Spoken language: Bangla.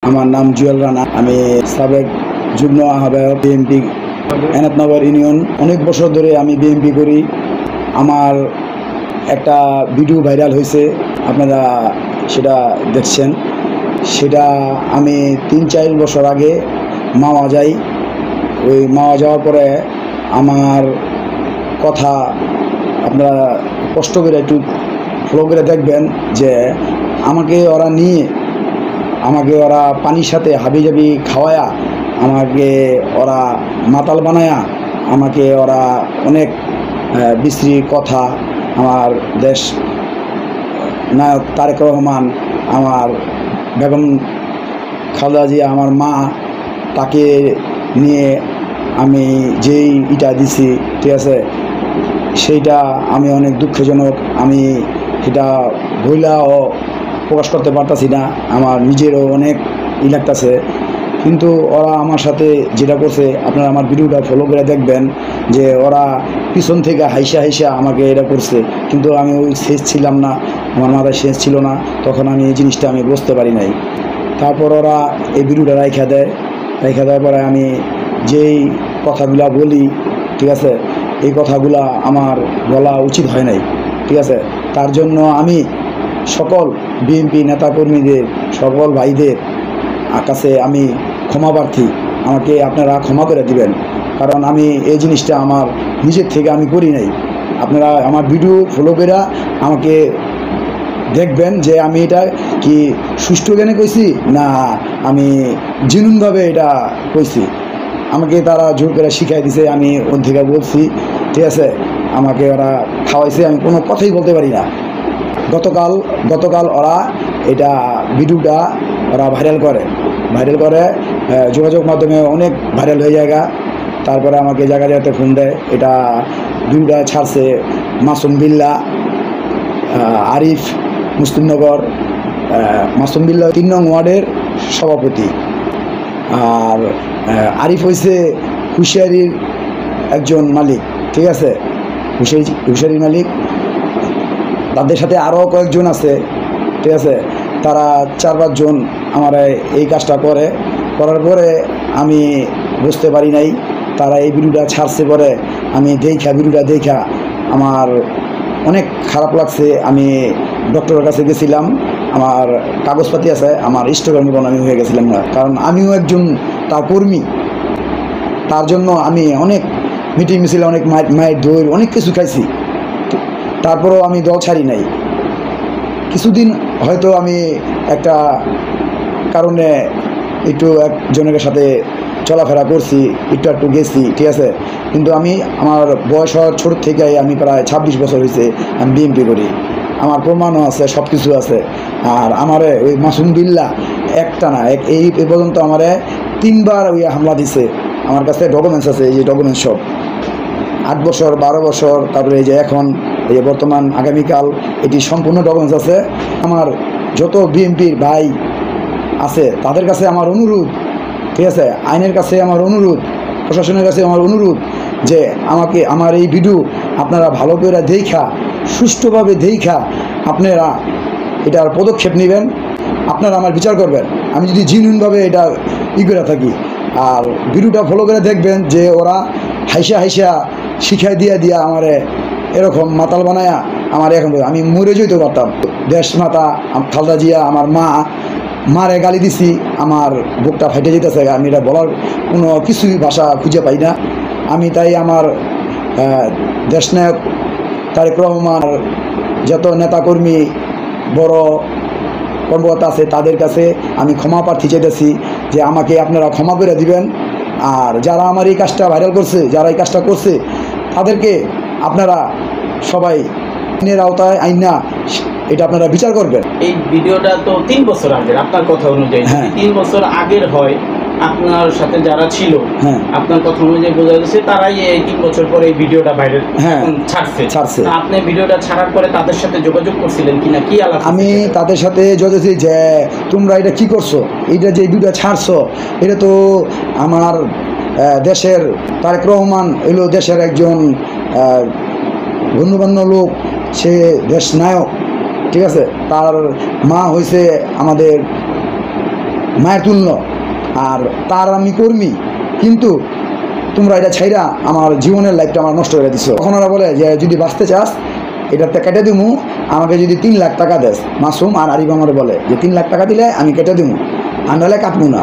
আমার নাম জুয়েল রানা। আমি সাবেক যুগ্ম আহ্বায়ক বিএনপি এনায়তনগর ইউনিয়ন। অনেক বছর ধরে আমি বিএনপি করি। আমার একটা ভিডিও ভাইরাল হয়েছে, আপনারা সেটা দেখছেন। সেটা আমি 3-4 বছর আগে মাওয়া যাই। ওই মাওয়া যাওয়ার পরে আমার কথা আপনারা কষ্ট করে একটু ফলো করে দেখবেন যে আমাকে ওরা পানির সাথে হাবিজাবি খাওয়ায়া, আমাকে ওরা মাতাল বানায়া, আমাকে ওরা অনেক বিশ্রী কথা, আমার দেশ নায়ক তারেক রহমান, আমার বেগম খালেদা জিয়া, আমার মা, তাকে নিয়ে আমি যেই ইটা দিছি, ঠিক আছে, সেইটা আমি অনেক দুঃখজনক। আমি সেটা ভুলাও প্রকাশ করতে পারতাছি না, আমার নিজেরও অনেক লাগতেছে। কিন্তু ওরা আমার সাথে যেটা করছে, আপনারা আমার ভিডিওটা ফলো করে দেখবেন যে ওরা পিছন থেকে হাইসা আমাকে এটা করছে। কিন্তু আমি ওই শেষ ছিলাম না, আমার মাথায় শেষ ছিল না, তখন আমি এই জিনিসটা আমি বুঝতে পারি নাই। তারপর ওরা এই ভিডিওটা রাইখা দেওয়ার পরে আমি যেই কথাগুলা বলি, ঠিক আছে, এই কথাগুলা আমার বলা উচিত হয় নাই, ঠিক আছে। তার জন্য আমি সকল বিএনপি নেতাকর্মীদের, সকল ভাইদের কাছে আমি ক্ষমা প্রার্থী। আমাকে আপনারা ক্ষমা করে দিবেন, কারণ আমি এই জিনিসটা আমার নিজের থেকে আমি করি নাই। আপনারা আমার ভিডিও ফলো করে আমাকে দেখবেন যে আমি এটা কি সুষ্ঠু জ্ঞানে কইছি না আমি জেনুইনভাবে এটা কইছি। আমাকে তারা জোর করে শিখাই দিছে, আমি ওর থেকে বলছি, ঠিক আছে। আমাকে ওরা খাওয়াইছে, আমি কোনো কথাই বলতে পারি না। গতকাল ওরা এটা ভিডিওটা ওরা ভাইরাল করে যোগাযোগ মাধ্যমে অনেক ভাইরাল হয়ে যায়। তারপরে আমাকে জায়গাতে ফোন দেয়, এটা ভিডিওটা ছাড়ছে মাসুম বিল্লাহ, আরিফ, মুসলিমনগর, মাসুম বিল্লাহ 3 নং ওয়ার্ডের সভাপতি, আর আরিফ হয়েছে হুঁশিয়ারির একজন মালিক, ঠিক আছে, হুঁশিয়ারির মালিক। তাদের সাথে আরও কয়েকজন আছে, ঠিক আছে। তারা 4-5 জন আমার এই কাজটা করার পরে আমি বুঝতে পারি নাই। তারা এই ভিডিওটা ছাড়ছে পরে আমি ভিডিওটা দেখা আমার অনেক খারাপ লাগছে। আমি ডক্টরের কাছে গেছিলাম, আমার কাগজপাতি আছে, আমার স্টকের মতন আমি হয়ে গেছিলাম না, কারণ আমিও একজন তার কর্মী। তার জন্য আমি অনেক মিটিং মিছিল, অনেক মায়ের দই, অনেক কিছু খাইছি। তারপরেও আমি দল ছাড়ি নাই। কিছুদিন হয়তো আমি একটা কারণে একটু একজনের সাথে চলাফেরা করছি, একটু গেছি, ঠিক আছে। কিন্তু আমি আমার বয়স হওয়ার ছোট থেকে আমি প্রায় 26 বছর হয়েছে আমি বিএনপি করি। আমার প্রমাণও আছে, সব কিছু আছে। আর আমারে ওই মাসুম বিল্লাহ একটা না, এই পর্যন্ত আমারে 3 বার ওই হামলা দিছে। আমার কাছে ডকুমেন্টস আছে, এই যে ডকুমেন্টস সব 8 বছর, 12 বছর, তারপরে এই যে এখন, এই যে বর্তমান, আগামীকাল, এটি সম্পূর্ণ ডকুমেন্টস আছে। আমার যত বিএনপির ভাই আছে তাদের কাছে আমার অনুরোধ, ঠিক আছে, আইনের কাছে আমার অনুরোধ, প্রশাসনের কাছে আমার অনুরোধ যে আমাকে আমার এই ভিডিও আপনারা ভালো করে সুষ্ঠুভাবে আপনারা এটার পদক্ষেপ নেবেন, আপনারা আমার বিচার করবেন। আমি যদি জেনুইনভাবে এটা করে থাকি, আর ভিডিওটা ফলো করে দেখবেন যে ওরা হাইসা শিখাই দিয়া আমারে এরকম মাতাল বানায়া আমার এখন আমি মরে যেতে পারতাম। দেশ মাতা খালেদা জিয়া, আমার মারে গালি দিছি, আমার বুকটা ফাইটে যেতেছে। আমি এটা বলার কোনো কিছুই ভাষা খুঁজে পাই না। আমি তাই আমার দেশনায়ক তারেক রহমান, যত নেতাকর্মী, বড় কর্মকর্তা আছে, তাদের কাছে আমি ক্ষমা প্রার্থী চাইতেছি যে আমাকে আপনারা ক্ষমা করে দিবেন। আর যারা আমার এই কাজটা ভাইরাল করছে, যারা এই কাজটা করছে, তাদেরকে আপনারা সবাই আইনের আওতায় আইনা এটা আপনারা বিচার করবেন। এই ভিডিওটা তো 3 বছর আগের, আপনার কথা অনুযায়ী 3 বছর আগের হয়, আপনার সাথে যারা ছিল, আপনার কথা অনুযায়ী বোঝা যাচ্ছে তারাই এই 3 বছর পরে এই ভিডিওটা বাইরে ছাড়ছে। আপনি ভিডিওটা ছাড়ার পরে তাদের সাথে যোগাযোগ করছিলেন কিনা, কি আলাপ? আমি তাদের সাথে যোগাযোগ যে তোমরা এটা কি করছো, এইটা যে ভিডিও ছাড়ছো, এটা তো আমার দেশের তারেক রহমান এলো দেশের একজন গণ্যমান্য লোক, সে দেশ নায়ক, ঠিক আছে। তার মা হয়েছে আমাদের মায়ের তুল্য, আর তার আমি কর্মী, কিন্তু তোমরা এটা ছাইরা আমার জীবনের লাইফটা আমার নষ্ট করে দিছো। তখন ওরা বলে যে যদি বাঁচতে চাস এটাতে কেটে দিমু, আমাকে যদি 3 লাখ টাকা দেস। মাসুম আর আরিফ আমার বলে যে 3 লাখ টাকা দিলে আমি কেটে দিমু, আমি হলে কাটবো না।